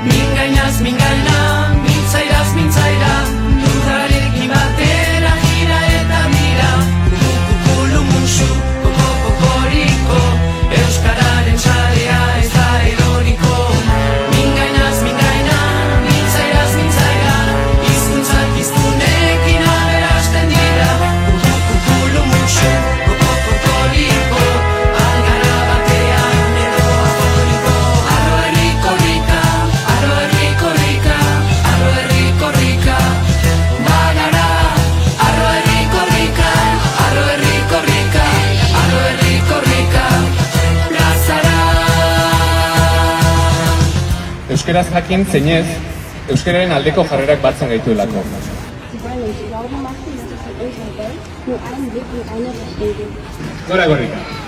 Mingainaz mingaina, mintzairaz mintzaira, lurrarekin batera gira eta mira. Kukukulu musu, kokoriko, euskararen sarea ez da eroriko. Mingainaz mingaina, mintzairaz mintzaira, hizkuntzak hiztunekin aberasten dira. Kukukulu musu, kokoriko, algara batean edo atoriko. Arro herriko rika, arro herriko rika, arro herriko rika, bagara. Arro herriko rika, arro herriko rika, arro herriko rika, plazara. Euskaraz jakin zeinez, euskararen aldeko jarrerak batzen gaituelako. Sie wollen uns glauben machen, dass es in unserer Welt nur einen Weg und eine Richtung gibt. Gora gorrika!